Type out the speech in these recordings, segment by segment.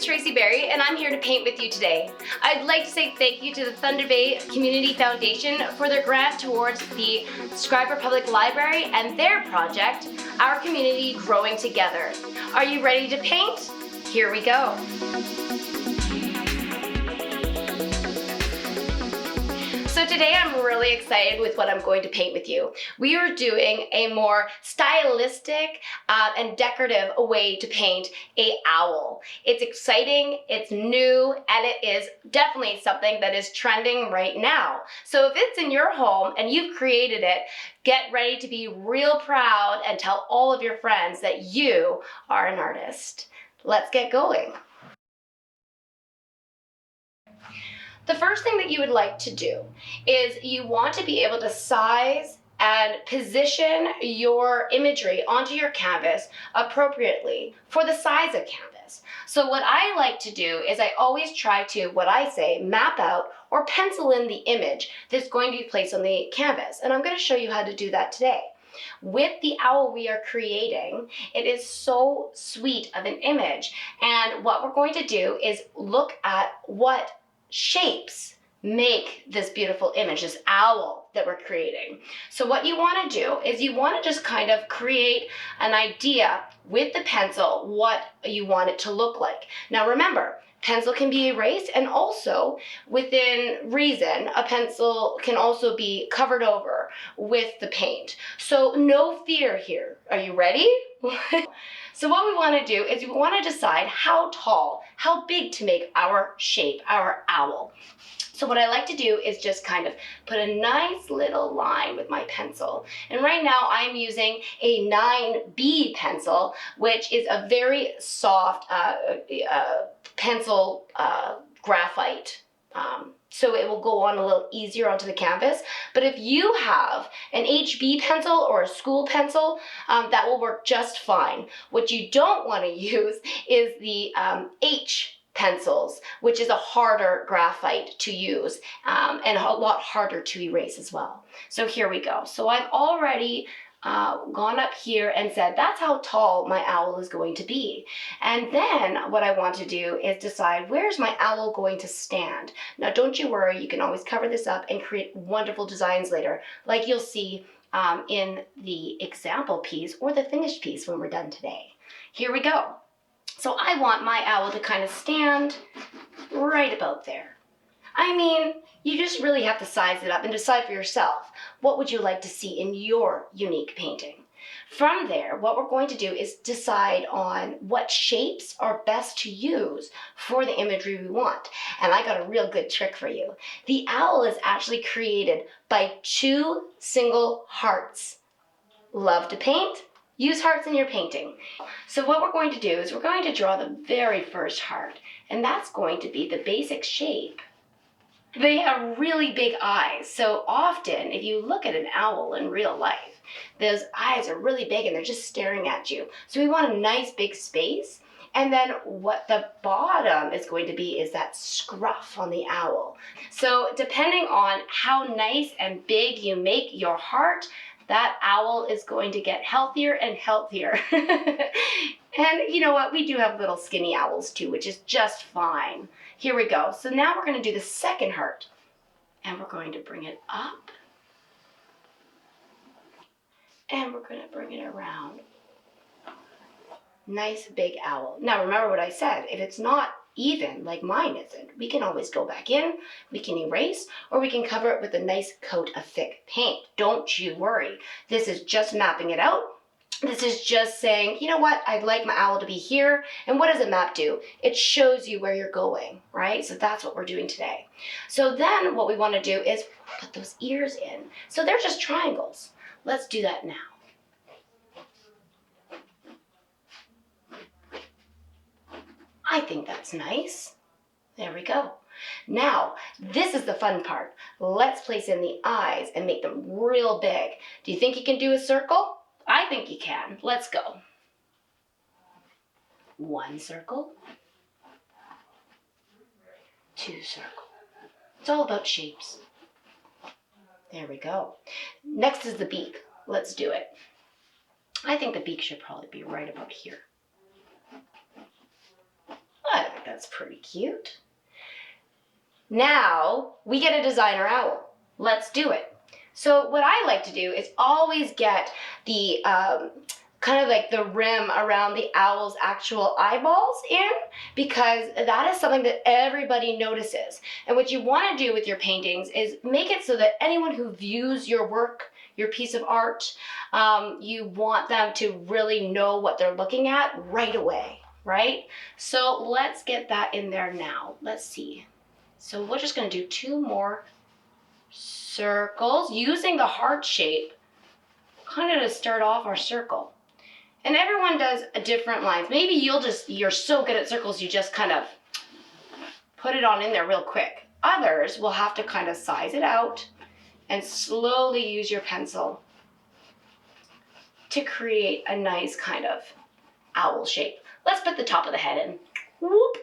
is Tracy Barry, and I'm here to paint with you today. I'd like to say thank you to the Thunder Bay Community Foundation for their grant towards the Schreiber Public Library and their project, Our Community Growing Together. Are you ready to paint? Here we go. So today I'm really excited with what I'm going to paint with you. We are doing a more stylistic and decorative way to paint an owl. It's exciting, it's new, and it is definitely something that is trending right now. So if it's in your home and you've created it, get ready to be real proud and tell all of your friends that you are an artist. Let's get going. The first thing that you would like to do is you want to be able to size and position your imagery onto your canvas appropriately for the size of canvas. So what I like to do is I always try to, what I say, map out or pencil in the image that's going to be placed on the canvas. And I'm going to show you how to do that today. With the owl we are creating, it is so sweet of an image. And what we're going to do is look at what shapes make this beautiful image, this owl that we're creating. So what you want to do is you want to just kind of create an idea with the pencil what you want it to look like. Now remember, pencil can be erased, and also within reason, a pencil can also be covered over with the paint. So no fear here. Are you ready? So what we want to do is we want to decide how tall, how big to make our shape, our owl. So what I like to do is just kind of put a nice little line with my pencil. And right now I'm using a 9B pencil, which is a very soft pencil graphite. So it will go on a little easier onto the canvas. But if you have an HB pencil or a school pencil, that will work just fine. What you don't want to use is the H pencils, which is a harder graphite to use and a lot harder to erase as well. So here we go. So I've already gone up here and said that's how tall my owl is going to be. And then what I want to do is decide, where's my owl going to stand? Now don't you worry, you can always cover this up and create wonderful designs later, like you'll see in the example piece or the finished piece when we're done today. Here we go. So I want my owl to kind of stand right about there. I mean, you just really have to size it up and decide for yourself, what would you like to see in your unique painting? From there, what we're going to do is decide on what shapes are best to use for the imagery we want. And I got a real good trick for you. The owl is actually created by 2 single hearts. Love to paint? Use hearts in your painting. So what we're going to do is we're going to draw the very first heart, and that's going to be the basic shape. They have really big eyes, so often if you look at an owl in real life, those eyes are really big and they're just staring at you. So we want a nice big space, and then what the bottom is going to be is that scruff on the owl. So depending on how nice and big you make your heart, that owl is going to get healthier and healthier. And you know what? We do have little skinny owls too, which is just fine. Here we go. So now we're going to do the second heart. And we're going to bring it up. And we're going to bring it around. Nice big owl. Now remember what I said. If it's not even, like mine isn't, we can always go back in, we can erase, or we can cover it with a nice coat of thick paint. Don't you worry. This is just mapping it out. This is just saying, you know what, I'd like my owl to be here. And what does a map do? It shows you where you're going, right? So that's what we're doing today. So then what we want to do is put those ears in. So they're just triangles. Let's do that now. I think that's nice. There we go. Now, this is the fun part. Let's place in the eyes and make them real big. Do you think you can do a circle? I think you can. Let's go. 1 circle. 2 circle. It's all about shapes. There we go. Next is the beak. Let's do it. I think the beak should probably be right about here. I think That's pretty cute. Now we get a designer owl. Let's do it. So what I like to do is always get the kind of like the rim around the owl's actual eyeballs in, because that is something that everybody notices. And what you want to do with your paintings is make it so that anyone who views your work, your piece of art, you want them to really know what they're looking at right away, right? So let's get that in there now. Let's see. So we're just going to do 2 more circles using the heart shape kind of to start off our circle. And everyone does a different lines. Maybe you're so good at circles you just kind of put it on in there real quick. Others will have to kind of size it out and slowly use your pencil to create a nice kind of owl shape. Let's put the top of the head in. Whoop.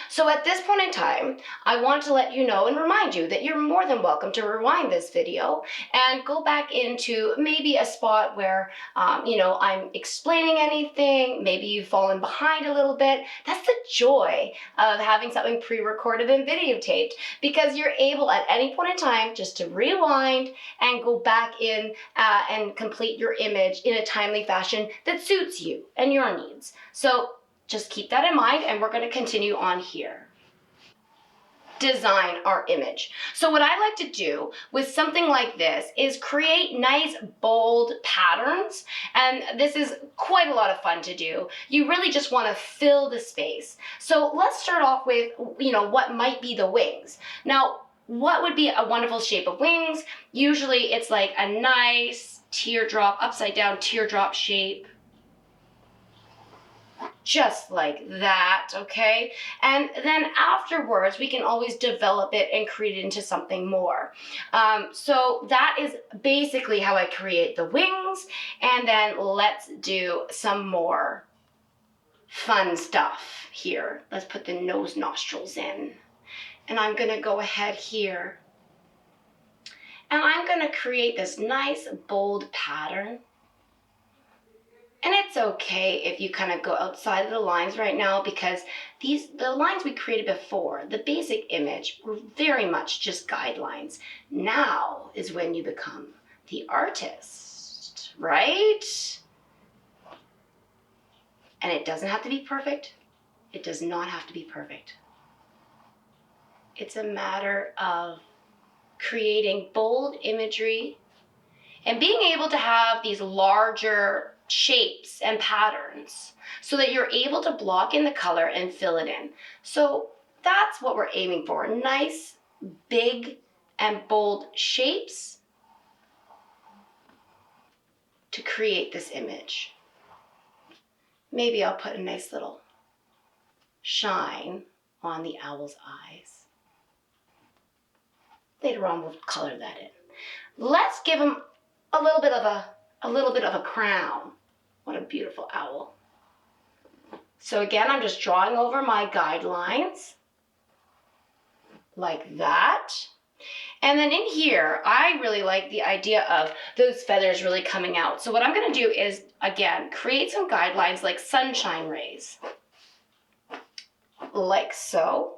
So at this point in time, I want to let you know and remind you that you're more than welcome to rewind this video and go back into maybe a spot where, I'm explaining anything, maybe you've fallen behind a little bit. That's the joy of having something pre-recorded and videotaped, because you're able at any point in time just to rewind and go back in and complete your image in a timely fashion that suits you and your needs. So just keep that in mind, and we're going to continue on here. Design our image. So what I like to do with something like this is create nice bold patterns, and this is quite a lot of fun to do. You really just want to fill the space. So let's start off with, what might be the wings. Now, what would be a wonderful shape of wings? Usually it's like a nice teardrop, upside down teardrop shape. Just like that, okay? And then afterwards, we can always develop it and create it into something more. So that is basically how I create the wings. And then let's do some more fun stuff here. Let's put the nose nostrils in. And I'm gonna go ahead here. And I'm gonna create this nice bold pattern. And it's okay if you kind of go outside of the lines right now, because the lines we created before, the basic image, were very much just guidelines. Now is when you become the artist, right? And it doesn't have to be perfect. It does not have to be perfect. It's a matter of creating bold imagery and being able to have these larger shapes and patterns so that you're able to block in the color and fill it in. So that's what we're aiming for. Nice, big, and bold shapes to create this image. Maybe I'll put a nice little shine on the owl's eyes. Later on, we'll color that in. Let's give him a little bit of a crown. What a beautiful owl. So again, I'm just drawing over my guidelines like that. And then in here, I really like the idea of those feathers really coming out. So what I'm going to do is, again, create some guidelines like sunshine rays, like so.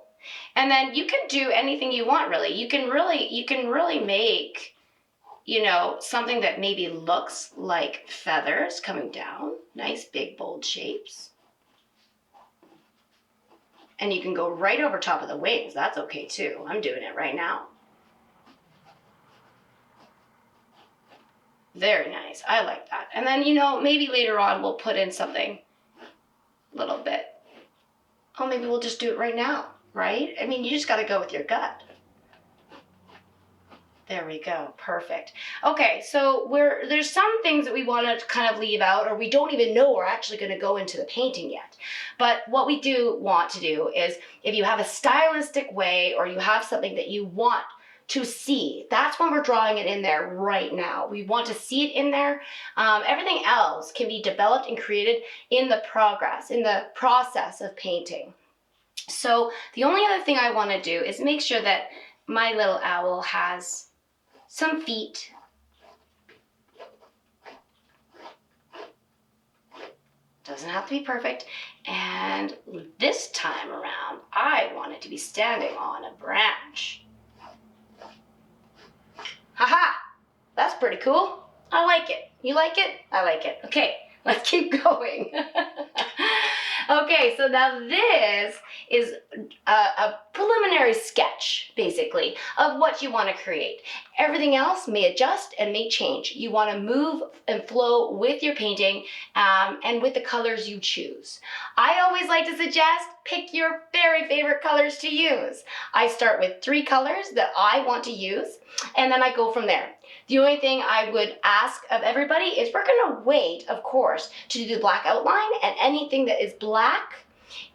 And then you can do anything you want, really. You can really make, something that maybe looks like feathers coming down, nice big bold shapes. And you can go right over top of the wings. That's okay too. I'm doing it right now. Very nice. I like that. And then, maybe later on we'll put in something a little bit. Oh, maybe we'll just do it right now, right? I mean, you just got to go with your gut. There we go. Perfect. Okay, so there's some things that we want to kind of leave out, or we don't even know we're actually going to go into the painting yet. But what we do want to do is, if you have a stylistic way or you have something that you want to see, that's when we're drawing it in there right now. We want to see it in there. Everything else can be developed and created in the process of painting. So the only other thing I want to do is make sure that my little owl has some feet. Does doesn't have to be perfect. And this time around, I want it to be standing on a branch. Haha, that's pretty cool. I like it. You like it? I like it. Okay, let's keep going. Okay, so now this is a preliminary sketch, basically, of what you want to create. Everything else may adjust and may change. You want to move and flow with your painting and with the colors you choose. I always like to suggest pick your very favorite colors to use. I start with 3 colors that I want to use, and then I go from there. The only thing I would ask of everybody is we're going to wait, of course, to do the black outline and anything that is black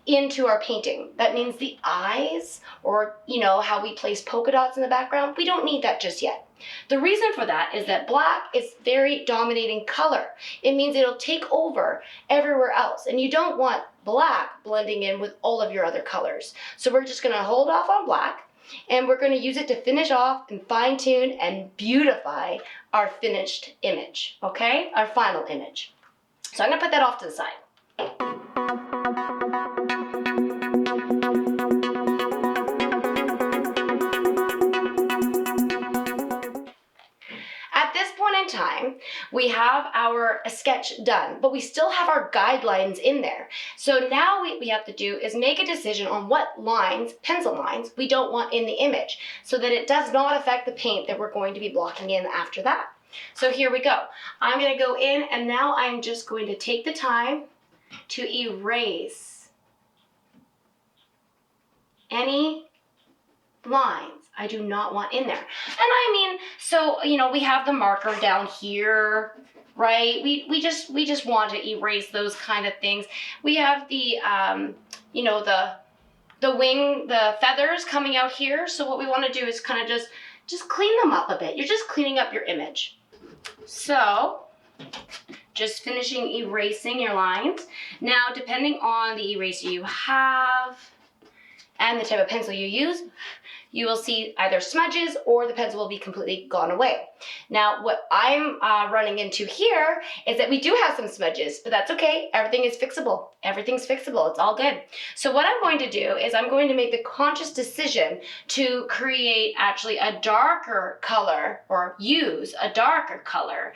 into our painting. That means the eyes, or how we place polka dots in the background, we don't need that just yet. The reason for that is that black is very dominating color. It means it'll take over everywhere else, and you don't want black blending in with all of your other colors. So we're just going to hold off on black, and we're going to use it to finish off and fine tune and beautify our finished image, okay? Our final image. So I'm going to put that off to the side. At this point in time, we have our sketch done, but we still have our guidelines in there. So now what we have to do is make a decision on what lines, pencil lines, we don't want in the image so that it does not affect the paint that we're going to be blocking in after that. So here we go. I'm going to go in, and now I'm just going to take the time to erase any lines I do not want in there. And I mean, so, we have the marker down here, right? We just want to erase those kind of things. We have the, the wing, the feathers coming out here. So what we want to do is kind of just clean them up a bit. You're just cleaning up your image. So just finishing erasing your lines. Now, depending on the eraser you have and the type of pencil you use, you will see either smudges or the pencil will be completely gone away. Now, what I'm running into here is that we do have some smudges, but that's okay. Everything is fixable. Everything's fixable. It's all good. So what I'm going to do is I'm going to make the conscious decision to create actually a darker color, or use a darker color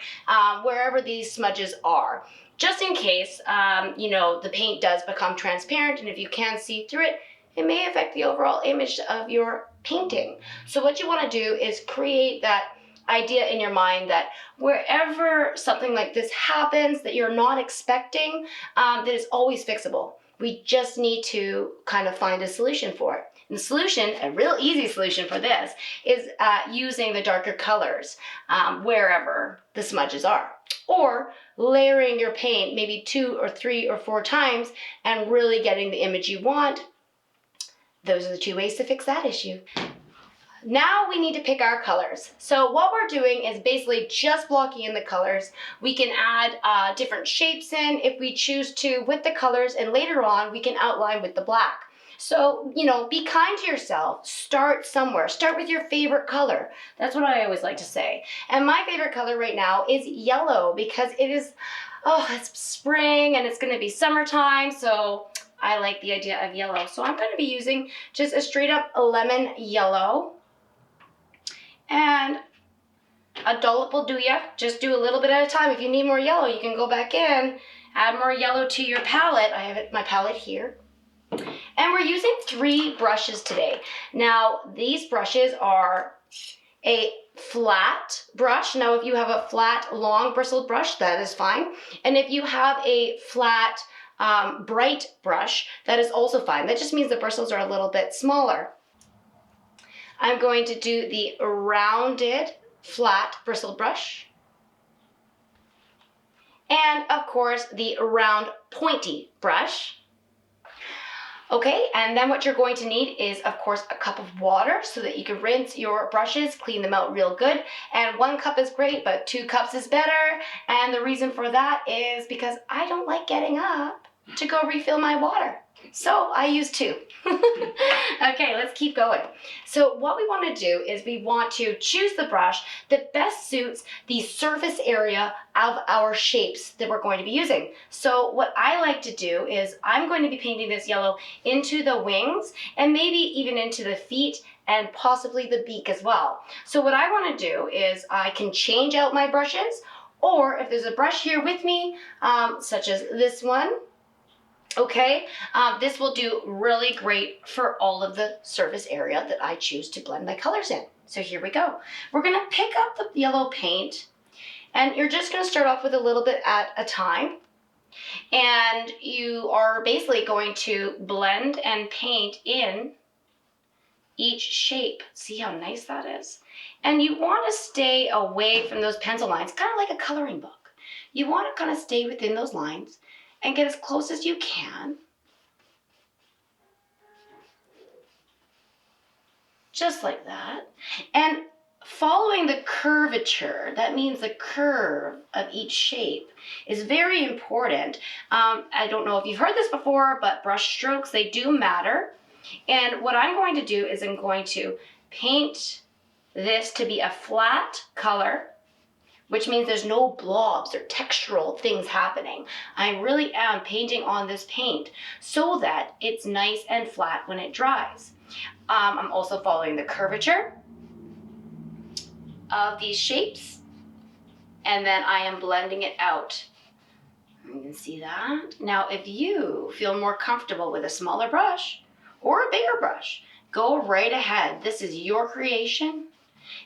wherever these smudges are. Just in case, the paint does become transparent, and if you can see through it, it may affect the overall image of your painting. So what you want to do is create that idea in your mind that wherever something like this happens that you're not expecting, that is always fixable. We just need to kind of find a solution for it. And the solution, a real easy solution for this, is using the darker colors wherever the smudges are. Or layering your paint maybe 2 or 3 or 4 times and really getting the image you want. Those are the 2 ways to fix that issue. Now we need to pick our colors. So what we're doing is basically just blocking in the colors. We can add different shapes in if we choose to with the colors, and later on we can outline with the black. So, be kind to yourself. Start somewhere. Start with your favorite color. That's what I always like to say. And my favorite color right now is yellow because it is, it's spring and it's going to be summertime. So I like the idea of yellow. So I'm going to be using just a straight up lemon yellow. And a dollop will do ya. Just do a little bit at a time. If you need more yellow, you can go back in, add more yellow to your palette. I have my palette here. And we're using 3 brushes today. Now, these brushes are a flat brush. Now, if you have a flat, long bristled brush, that is fine. And if you have a flat, bright brush, that is also fine. That just means the bristles are a little bit smaller. I'm going to do the rounded, flat bristled brush. And of course, the round, pointy brush. Okay, and then what you're going to need is, of course, a cup of water so that you can rinse your brushes, clean them out real good. And 1 cup is great, but 2 cups is better. And the reason for that is because I don't like getting up to go refill my water. So I use 2. Okay, let's keep going. So what we want to do is we want to choose the brush that best suits the surface area of our shapes that we're going to be using. So what I like to do is I'm going to be painting this yellow into the wings and maybe even into the feet and possibly the beak as well. So what I want to do is I can change out my brushes, or if there's a brush here with me, such as this one, okay, this will do really great for all of the surface area that I choose to blend my colors in. So here we go. We're gonna pick up the yellow paint, and you're just gonna start off with a little bit at a time. And you are basically going to blend and paint in each shape. See how nice that is? And you wanna stay away from those pencil lines, kind of like a coloring book. You wanna kind of stay within those lines and get as close as you can. Just like that. And following the curvature, that means the curve of each shape, is very important. I don't know if you've heard this before, but brush strokes, they do matter. And what I'm going to do is I'm going to paint this to be a flat color, which means there's no blobs or textural things happening. I really am painting on this paint so that it's nice and flat when it dries. I'm also following the curvature of these shapes, and then I am blending it out. You can see that. Now, if you feel more comfortable with a smaller brush or a bigger brush, go right ahead. This is your creation,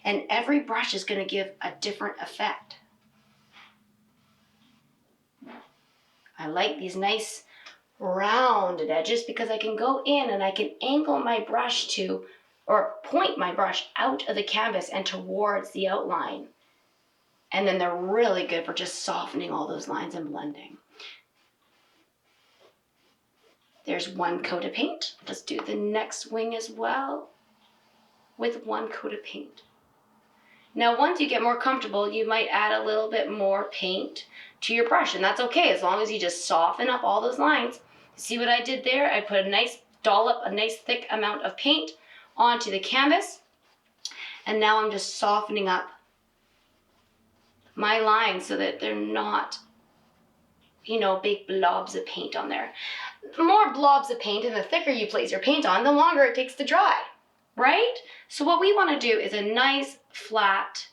and every brush is going to give a different effect. I like these nice rounded edges because I can go in and I can angle my brush to, or point my brush out of the canvas and towards the outline. And then they're really good for just softening all those lines and blending. There's one coat of paint. Let's do the next wing as well with one coat of paint. Now, once you get more comfortable, you might add a little bit more paint to your brush, and that's okay as long as you just soften up all those lines. See what I did there? I put a nice dollop, a nice thick amount of paint onto the canvas, and now I'm just softening up my lines so that they're not, you know, big blobs of paint on there. The more blobs of paint and the thicker you place your paint on, the longer it takes to dry, right? So what we want to do is a nice flat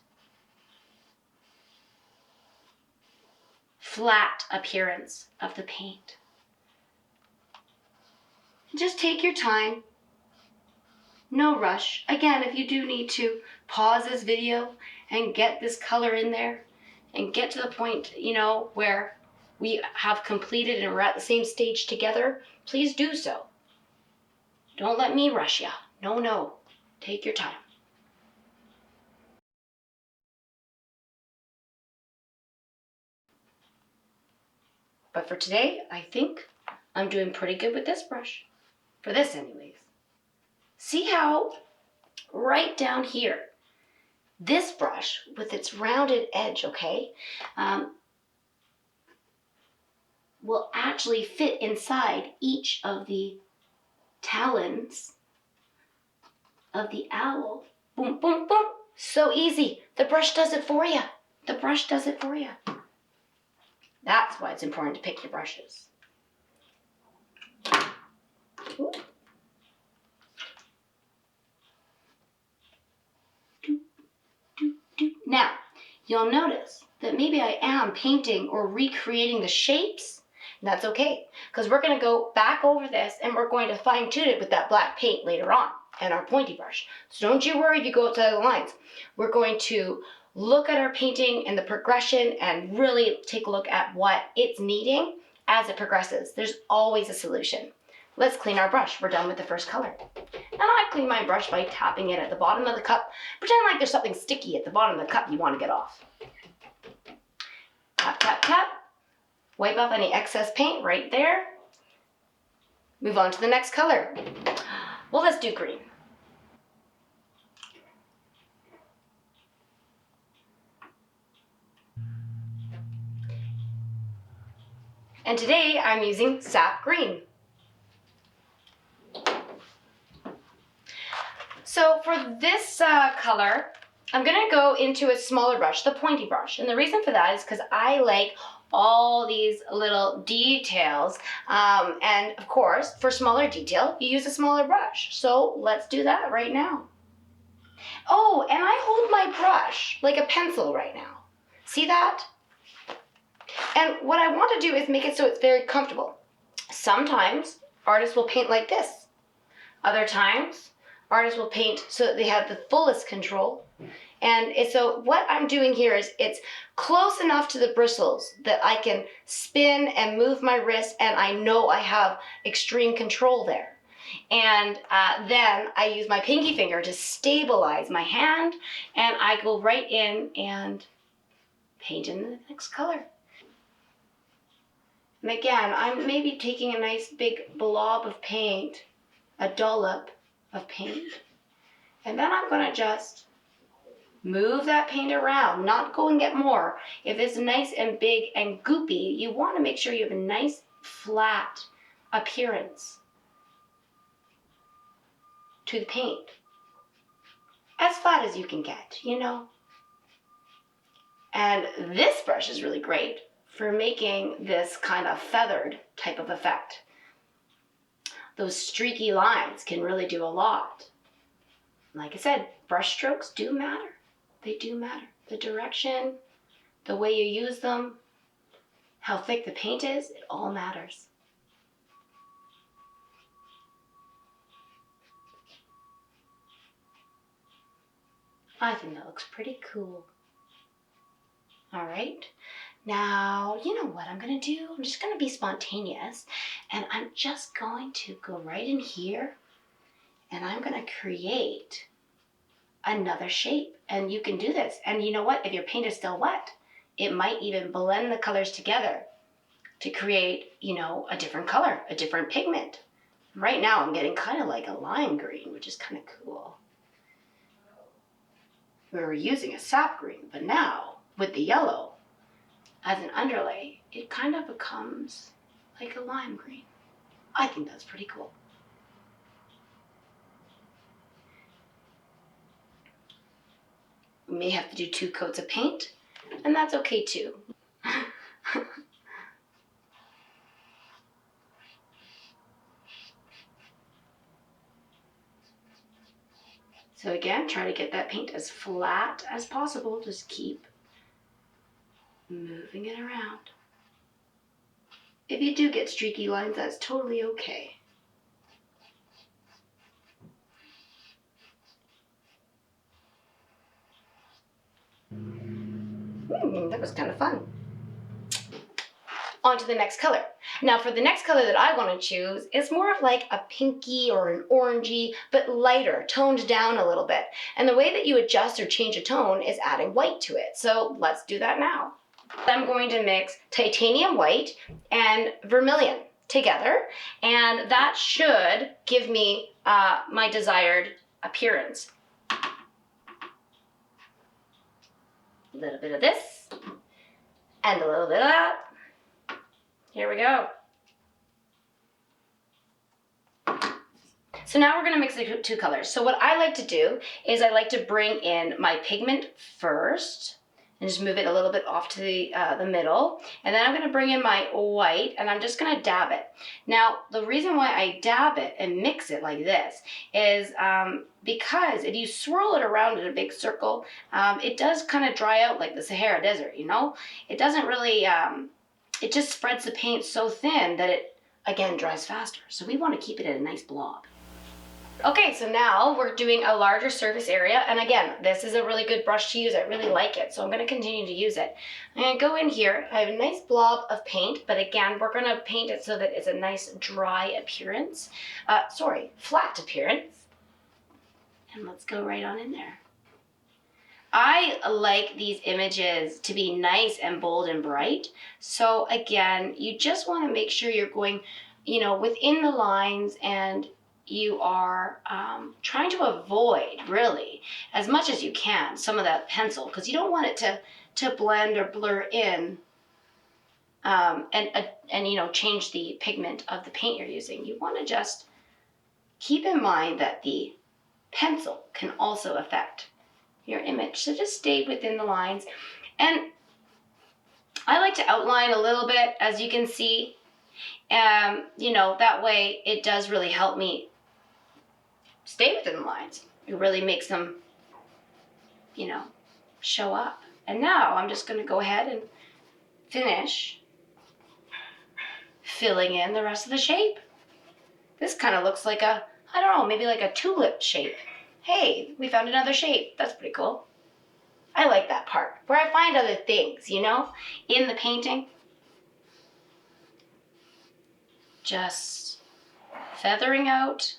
appearance of the paint. Just take your time, no rush. Again, if you do need to pause this video and get this color in there and get to the point, you know, where we have completed and we're at the same stage together, please do so. Don't let me rush ya. No, take your time. But for today, I think I'm doing pretty good with this brush. For this anyways. See how right down here, this brush with its rounded edge, okay, will actually fit inside each of the talons of the owl. Boom, boom, boom. So easy. The brush does it for you. The brush does it for you. That's why it's important to pick your brushes. Ooh. Now, you'll notice that maybe I am painting or recreating the shapes. That's okay, because we're going to go back over this and we're going to fine tune it with that black paint later on and our pointy brush. So don't you worry if you go outside the lines. We're going to look at our painting and the progression and really take a look at what it's needing as it progresses. There's always a solution. Let's clean our brush. We're done with the first color. And I clean my brush by tapping it at the bottom of the cup. Pretend like there's something sticky at the bottom of the cup you want to get off. Tap, tap, tap. Wipe off any excess paint right there. Move on to the next color. Well, let's do green. And today I'm using sap green. So for this color, I'm gonna go into a smaller brush, the pointy brush. And the reason for that is because I like all these little details. And of course, for smaller detail, you use a smaller brush. So let's do that right now. Oh, and I hold my brush like a pencil right now. See that? And what I want to do is make it so it's very comfortable. Sometimes artists will paint like this. Other times, artists will paint so that they have the fullest control. And so what I'm doing here is it's close enough to the bristles that I can spin and move my wrist, and I know I have extreme control there. And then I use my pinky finger to stabilize my hand, and I go right in and paint in the next color. And again, I'm maybe taking a nice big blob of paint, a dollop of paint, and then I'm gonna just move that paint around, not go and get more. If it's nice and big and goopy, you want to make sure you have a nice flat appearance to the paint. As flat as you can get, you know. And this brush is really great for making this kind of feathered type of effect. Those streaky lines can really do a lot. Like I said, brush strokes do matter. They do matter. The direction, the way you use them, how thick the paint is, it all matters. I think that looks pretty cool. All right. Now, you know what I'm going to do? I'm just going to be spontaneous, and I'm just going to go right in here, and I'm going to create another shape. And you can do this. And you know what? If your paint is still wet, it might even blend the colors together to create, you know, a different color, a different pigment. Right now I'm getting kind of like a lime green, which is kind of cool. We were using a sap green, but now with the yellow as an underlay, it kind of becomes like a lime green. I think that's pretty cool. We may have to do 2 coats of paint, and that's okay too. So again, try to get that paint as flat as possible. Just keep moving it around. If you do get streaky lines, that's totally okay. That was kind of fun. On to the next color. Now for the next color that I want to choose, it's more of like a pinky or an orangey, but lighter, toned down a little bit. And the way that you adjust or change a tone is adding white to it. So let's do that now. I'm going to mix titanium white and vermilion together, and that should give me my desired appearance. A little bit of this, and a little bit of that. Here we go. So now we're gonna mix the 2 colors. So what I like to do is I like to bring in my pigment first, and just move it a little bit off to the middle. And then I'm gonna bring in my white, and I'm just gonna dab it. Now, the reason why I dab it and mix it like this is because if you swirl it around in a big circle, it does kind of dry out like the Sahara Desert, you know? It doesn't really, it just spreads the paint so thin that it, again, dries faster. So we wanna keep it in a nice blob. Okay, so now we're doing a larger surface area, and again, this is a really good brush to use. I really like it, so I'm going to continue to use it. I'm going to go in here. I have a nice blob of paint, but again, we're going to paint it so that it's a nice dry appearance. Flat appearance. And let's go right on in there. I like these images to be nice and bold and bright, so again, you just want to make sure you're going, you know, within the lines, and you are trying to avoid, really, as much as you can, some of that pencil, because you don't want it to blend or blur in and you know, change the pigment of the paint you're using. You want to just keep in mind that the pencil can also affect your image. So just stay within the lines. And I like to outline a little bit, as you can see. You know, that way it does really help me stay within the lines. It really makes them, you know, show up. And now I'm just going to go ahead and finish filling in the rest of the shape. This kind of looks like a, I don't know, maybe like a tulip shape. Hey, we found another shape. That's pretty cool. I like that part, where I find other things, you know, in the painting. Just feathering out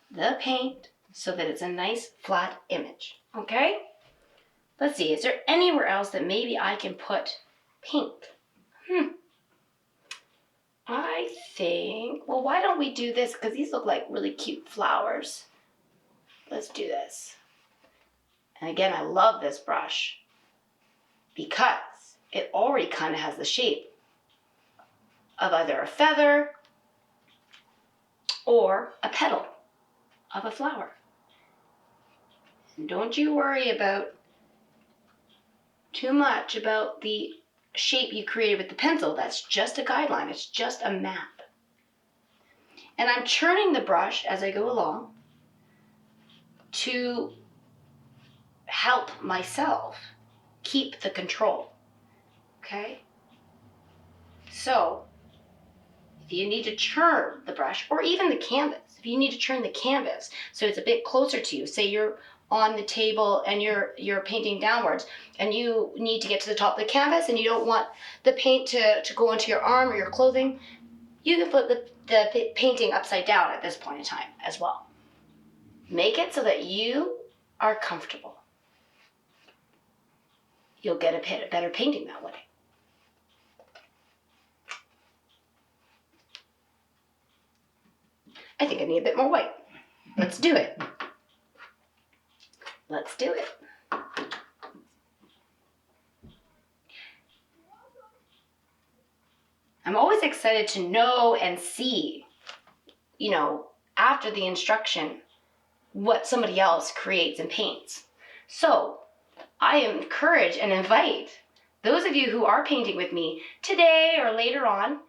the paint so that it's a nice flat image, okay? Let's see, is there anywhere else that maybe I can put paint? I think, well, why don't we do this? Because these look like really cute flowers. Let's do this. And again, I love this brush because it already kind of has the shape of either a feather or a petal of a flower. And don't you worry about too much about the shape you created with the pencil. That's just a guideline. It's just a map. And I'm churning the brush as I go along to help myself keep the control. Okay? So, if you need to churn the brush, or even the canvas, if you need to churn the canvas so it's a bit closer to you, say you're on the table and you're painting downwards and you need to get to the top of the canvas and you don't want the paint to go onto your arm or your clothing, you can put the painting upside down at this point in time as well. Make it so that you are comfortable. You'll get a better painting that way. I think I need a bit more white. Let's do it. Let's do it. I'm always excited to know and see, you know, after the instruction, what somebody else creates and paints. So I encourage and invite those of you who are painting with me today or later on,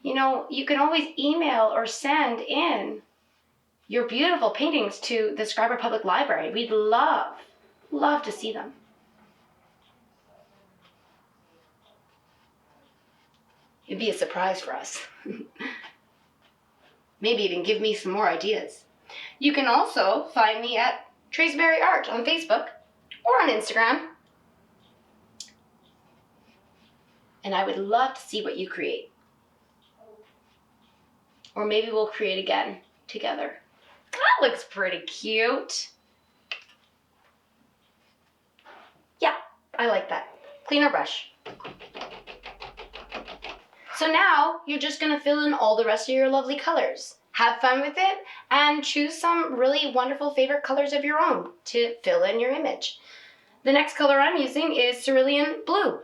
you know, you can always email or send in your beautiful paintings to the Schreiber Public Library. We'd love to see them. It'd be a surprise for us. Maybe even give me some more ideas. You can also find me at Tracy Barry Art on Facebook or on Instagram. And I would love to see what you create. Or maybe we'll create again together. That looks pretty cute. Yeah, I like that. Cleaner brush. So now you're just gonna fill in all the rest of your lovely colors. Have fun with it and choose some really wonderful favorite colors of your own to fill in your image. The next color I'm using is cerulean blue.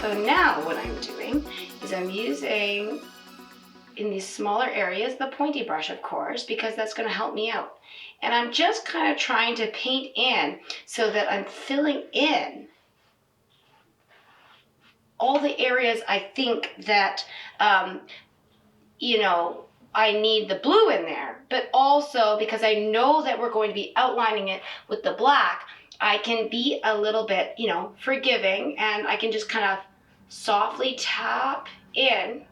So now what I'm doing is I'm using, in these smaller areas, the pointy brush, of course, because that's going to help me out. And I'm just kind of trying to paint in so that I'm filling in all the areas I think that, you know, I need the blue in there, but also because I know that we're going to be outlining it with the black, I can be a little bit, you know, forgiving, and I can just kind of softly tap in,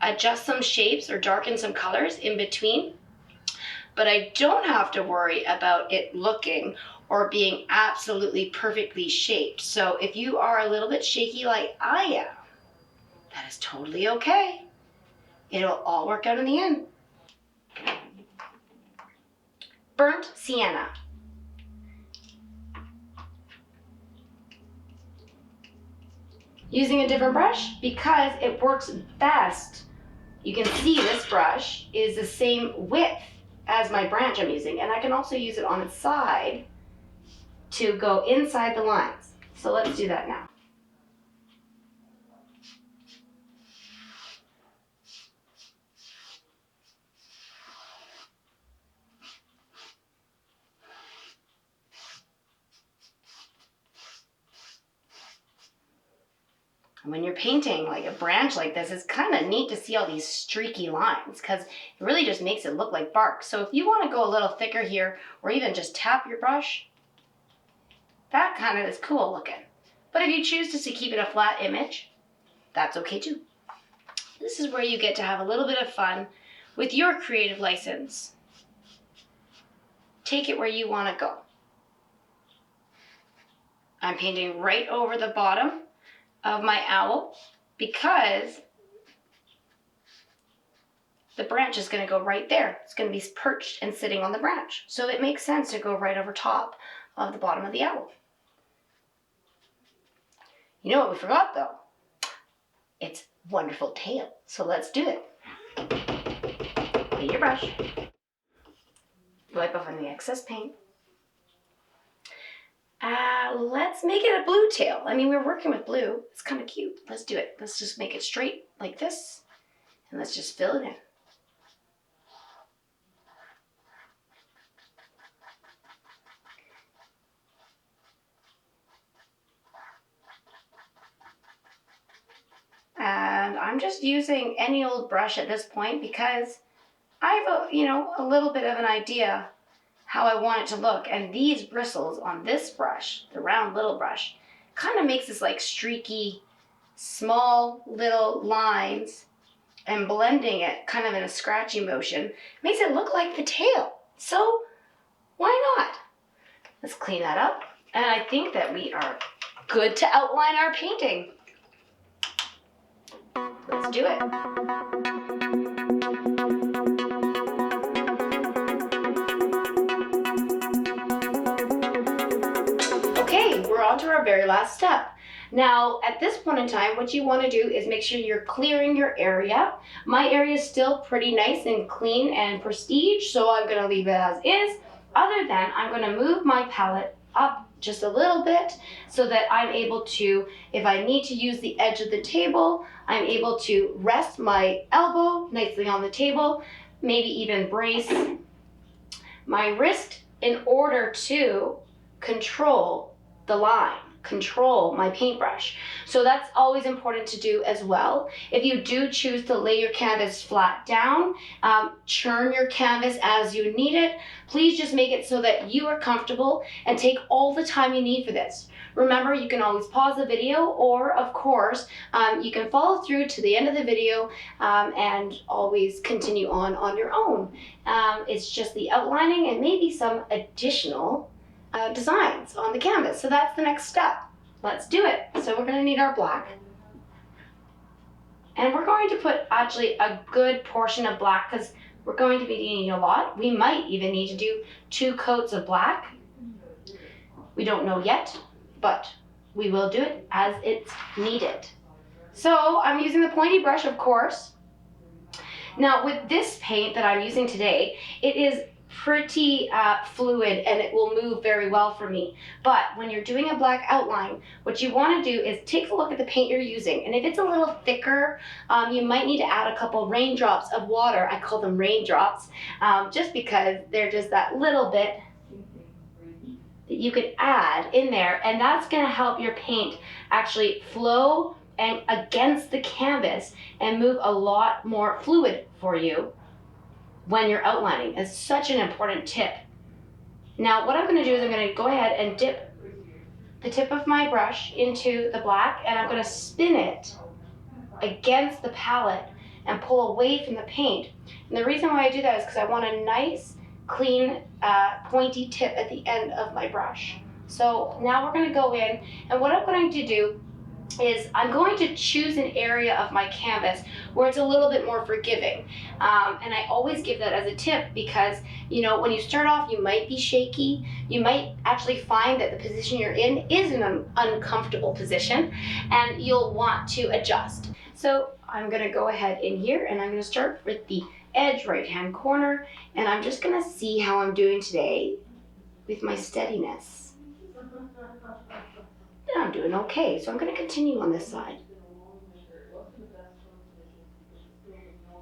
adjust some shapes or darken some colors in between, but I don't have to worry about it looking or being absolutely perfectly shaped. So if you are a little bit shaky like I am, that is totally okay. It'll all work out in the end. Burnt sienna. Using a different brush because it works best. You can see this brush is the same width as my branch I'm using, and I can also use it on its side to go inside the lines. So let's do that now. When you're painting like a branch like this, it's kind of neat to see all these streaky lines because it really just makes it look like bark. So if you want to go a little thicker here, or even just tap your brush, that kind of is cool looking. But if you choose to keep it a flat image, that's okay too. This is where you get to have a little bit of fun with your creative license. Take it where you want to go. I'm painting right over the bottom of my owl because the branch is going to go right there. It's going to be perched and sitting on the branch. So it makes sense to go right over top of the bottom of the owl. You know what we forgot though? It's wonderful tail. So let's do it. Get your brush. Wipe off any excess paint. Let's make it a blue tail. I mean, we're working with blue. It's kind of cute. Let's do it. Let's just make it straight like this. And let's just fill it in. And I'm just using any old brush at this point because I have a little bit of an idea how I want it to look. And these bristles on this brush, the round little brush, kind of makes this like streaky, small little lines, and blending it kind of in a scratchy motion makes it look like the tail. So why not? Let's clean that up. And I think that we are good to outline our painting. Let's do it. Okay, we're on to our very last step. Now, at this point in time, what you want to do is make sure you're clearing your area. My area is still pretty nice and clean and prestige, so I'm going to leave it as is. Other than, I'm going to move my palette up just a little bit so that I'm able to, if I need to use the edge of the table, I'm able to rest my elbow nicely on the table, maybe even brace my wrist in order to control the line, control my paintbrush. So that's always important to do as well. If you do choose to lay your canvas flat down, churn your canvas as you need it. Please just make it so that you are comfortable and take all the time you need for this. Remember, you can always pause the video, or of course, you can follow through to the end of the video and always continue on your own. It's just the outlining and maybe some additional designs on the canvas. So that's the next step. Let's do it. So we're going to need our black. And we're going to put actually a good portion of black because we're going to be needing a lot. We might even need to do 2 coats of black. We don't know yet, but we will do it as it's needed. So I'm using the pointy brush, of course. Now with this paint that I'm using today, it is pretty fluid and it will move very well for me. But when you're doing a black outline, what you want to do is take a look at the paint you're using. And if it's a little thicker, you might need to add a couple raindrops of water. I call them raindrops, just because they're just that little bit that you could add in there, and that's going to help your paint actually flow and against the canvas and move a lot more fluid for you when you're outlining. It's such an important tip. Now what I'm going to do is I'm going to go ahead and dip the tip of my brush into the black, and I'm going to spin it against the palette and pull away from the paint. And the reason why I do that is because I want a nice clean pointy tip at the end of my brush. So now we're going to go in, and what I'm going to do is I'm going to choose an area of my canvas where it's a little bit more forgiving. And I always give that as a tip because, you know, when you start off, you might be shaky. You might actually find that the position you're in is an uncomfortable position, and you'll want to adjust. So I'm going to go ahead in here, and I'm going to start with the edge right-hand corner, and I'm just going to see how I'm doing today with my steadiness. And I'm doing okay, so I'm going to continue on this side.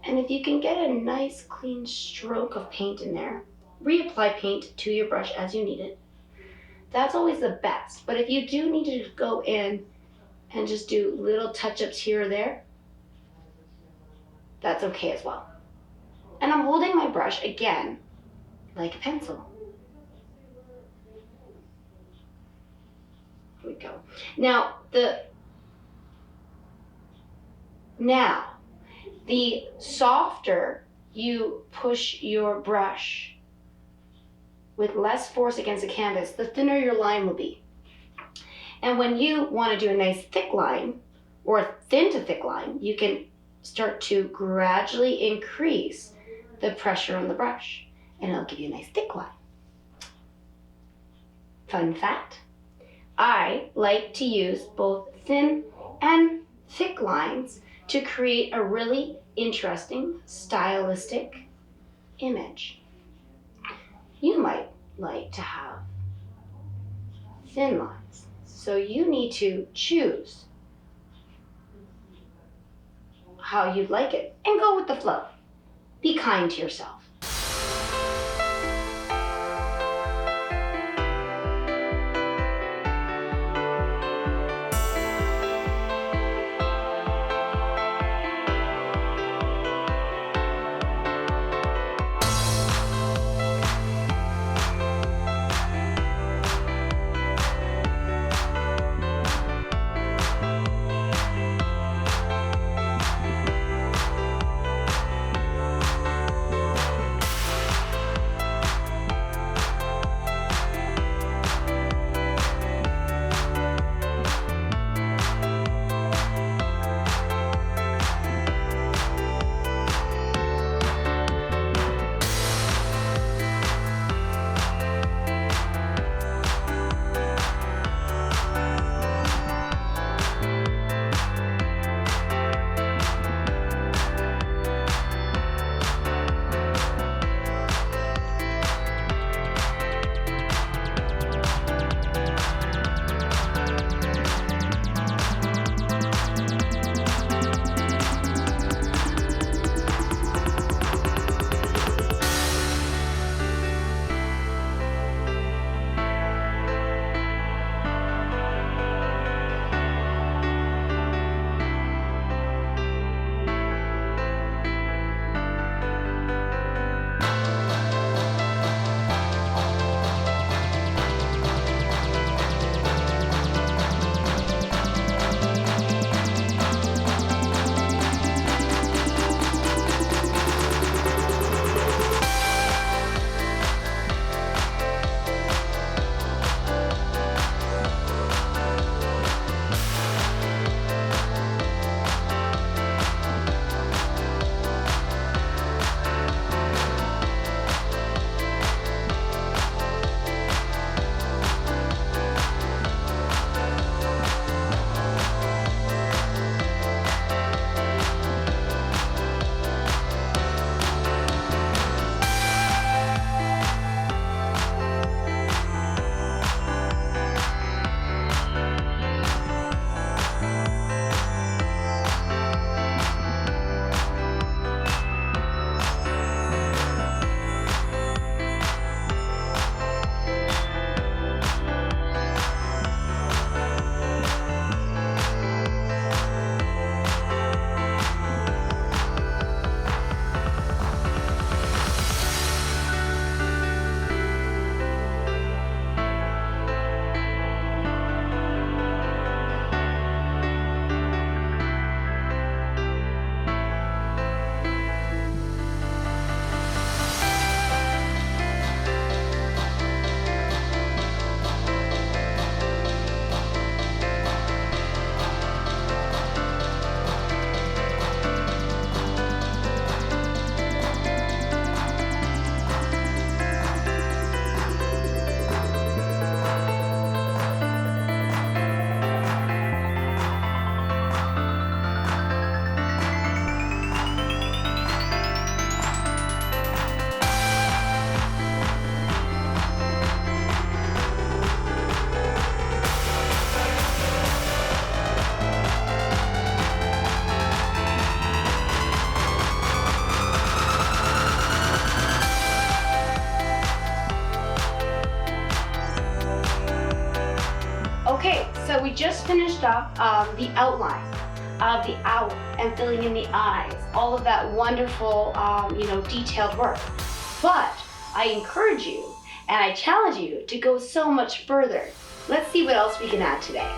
And if you can get a nice clean stroke of paint in there, reapply paint to your brush as you need it. That's always the best, but if you do need to go in and just do little touch-ups here or there, that's okay as well. And I'm holding my brush again like a pencil. Here we go. Now the softer you push your brush with less force against the canvas, the thinner your line will be. And when you want to do a nice thick line or a thin to thick line, you can start to gradually increase the pressure on the brush, and it'll give you a nice thick line. Fun fact, I like to use both thin and thick lines to create a really interesting, stylistic image. You might like to have thin lines, so you need to choose how you'd like it and go with the flow. Be kind to yourself. Okay, so we just finished up the outline of the owl and filling in the eyes, all of that wonderful, detailed work. But I encourage you and I challenge you to go so much further. Let's see what else we can add today.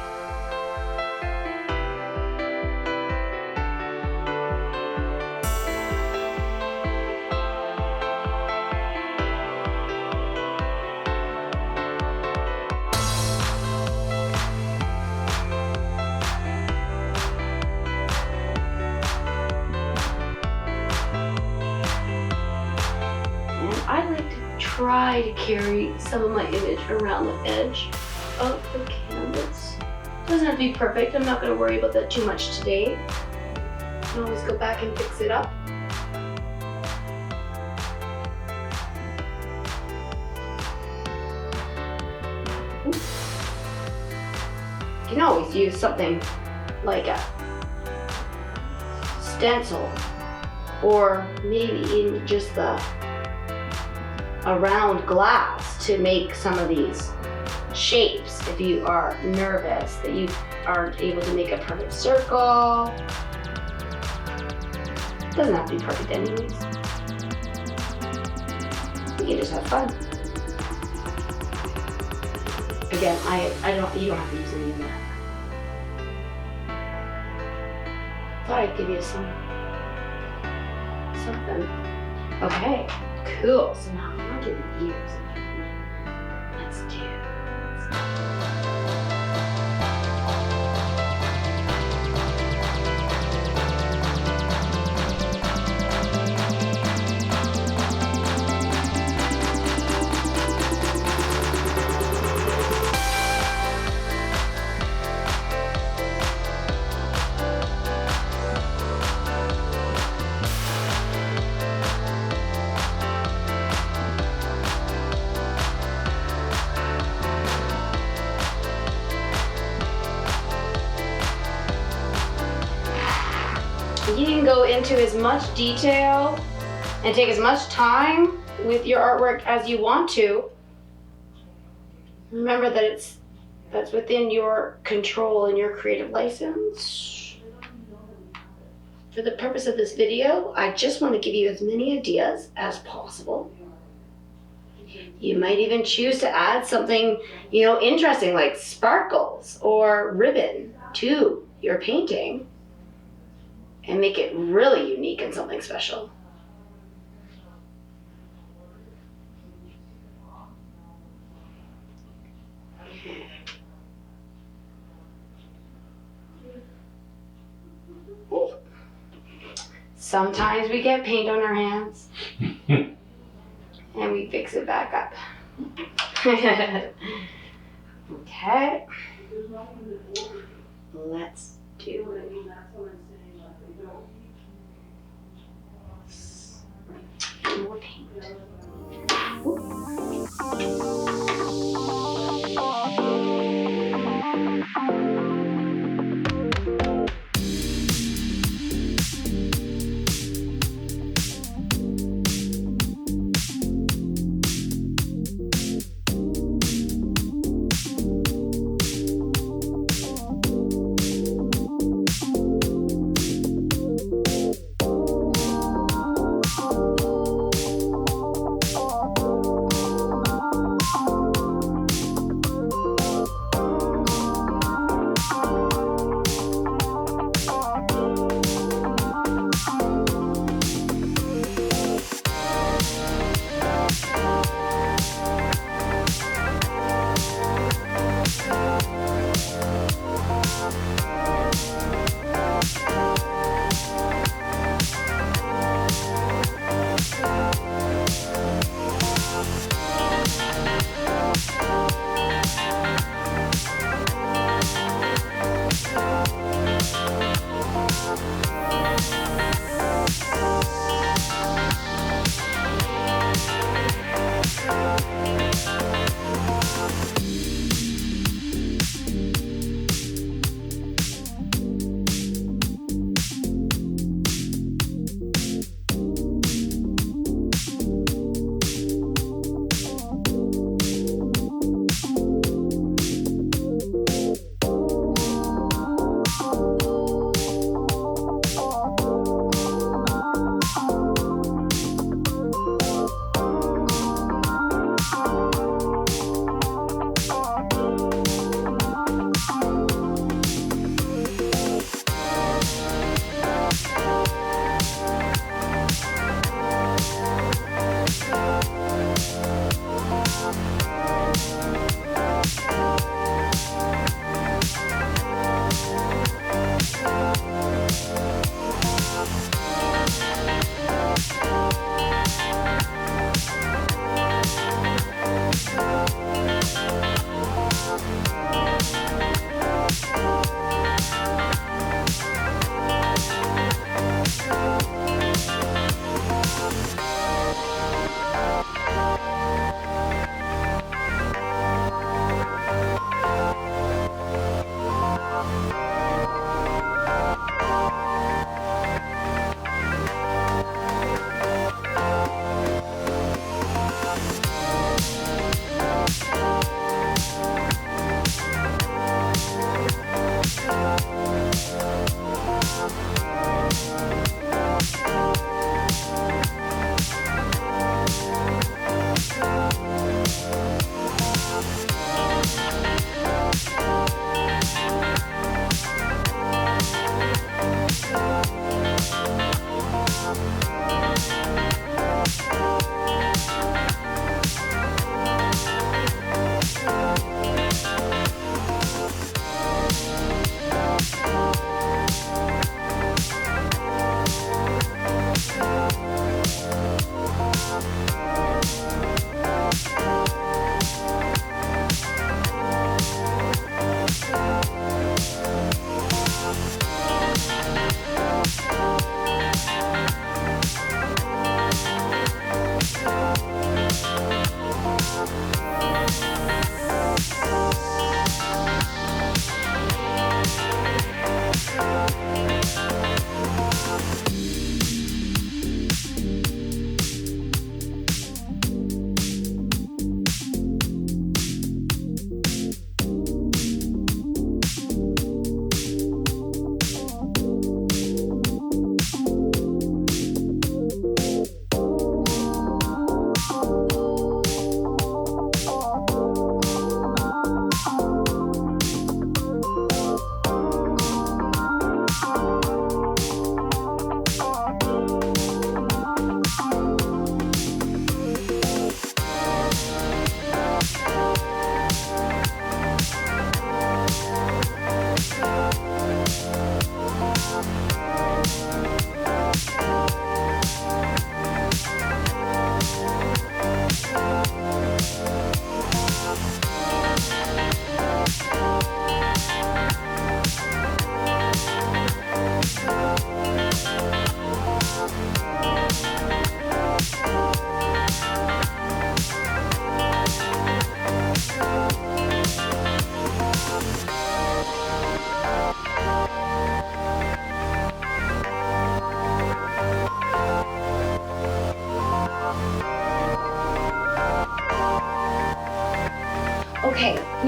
I like to try to carry some of my image around the edge of the canvas. Doesn't have to be perfect. I'm not going to worry about that too much today. I can always go back and fix it up. You can always use something like a stencil, or maybe even just a round glass to make some of these shapes if you are nervous that you aren't able to make a perfect circle. It doesn't have to be perfect anyways. You can just have fun. Again, you don't have to use any of that. Thought I'd give you something. Okay, cool. So now I'm gonna do the ears. Let's do. You can go into as much detail and take as much time with your artwork as you want to. Remember that that's within your control and your creative license. For the purpose of this video, I just want to give you as many ideas as possible. You might even choose to add something, interesting like sparkles or ribbon to your painting and make it really unique and something special. Sometimes we get paint on our hands and we fix it back up. Okay. Let's do it. More paint.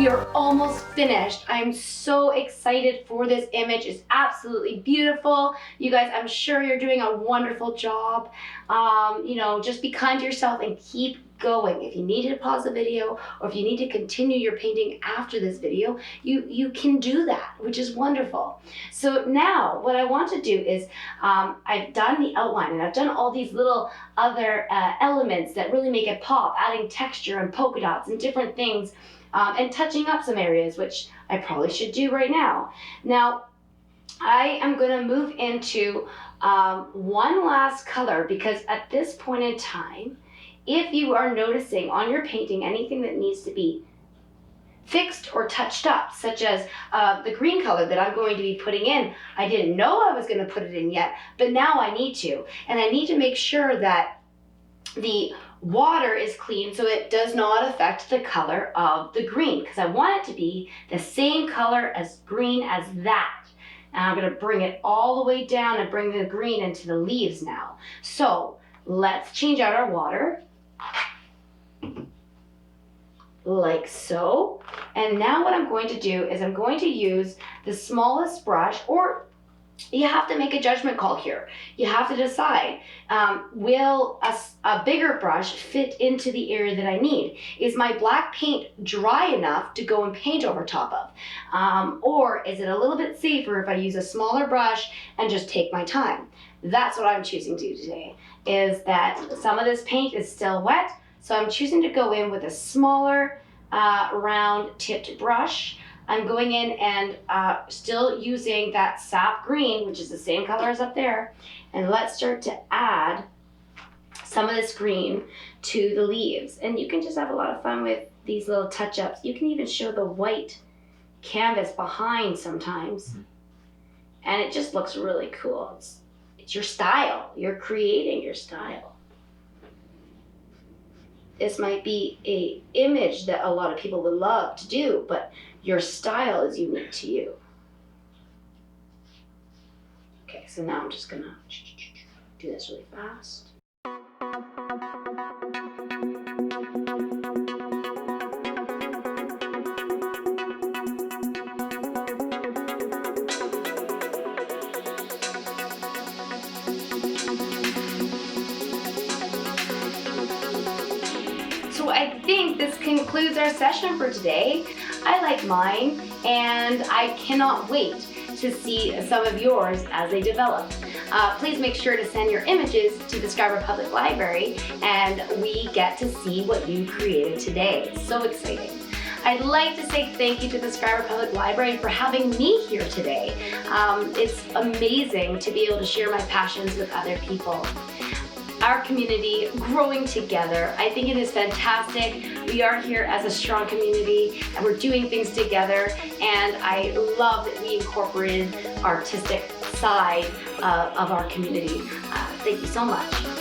we are almost finished. I'm so excited for this image. It's absolutely beautiful. You guys, I'm sure you're doing a wonderful job. You know, just be kind to yourself and keep going. If you need to pause the video or if you need to continue your painting after this video, you can do that, which is wonderful. So now what I want to do is I've done the outline and I've done all these little other elements that really make it pop, adding texture and polka dots and different things, and touching up some areas, which I probably should do right now. Now, I am going to move into one last color, because at this point in time, if you are noticing on your painting anything that needs to be fixed or touched up, such as the green color that I'm going to be putting in, I didn't know I was going to put it in yet, but now I need to. And I need to make sure that the water is clean so it does not affect the color of the green, because I want it to be the same color as green as that. And I'm going to bring it all the way down and bring the green into the leaves now. So let's change out our water. Like so. And now what I'm going to do is I'm going to use the smallest brush, or you have to make a judgment call here. You have to decide, will a bigger brush fit into the area that I need? Is my black paint dry enough to go and paint over top of? Or is it a little bit safer if I use a smaller brush and just take my time? That's what I'm choosing to do today, is that some of this paint is still wet, so I'm choosing to go in with a smaller round tipped brush. I'm going in and still using that sap green, which is the same color as up there, and let's start to add some of this green to the leaves. And you can just have a lot of fun with these little touch-ups. You can even show the white canvas behind sometimes, and it just looks really cool. It's your style. You're creating your style. This might be an image that a lot of people would love to do, but your style is unique to you. Okay, so now I'm just gonna do this really fast. So I think this concludes our session for today. I like mine, and I cannot wait to see some of yours as they develop. Please make sure to send your images to the Schreiber Public Library, and we get to see what you created today. It's so exciting. I'd like to say thank you to the Schreiber Public Library for having me here today. It's amazing to be able to share my passions with other people. Our community growing together. I think it is fantastic. We are here as a strong community and we're doing things together, and I love that we incorporated artistic side of our community. Thank you so much.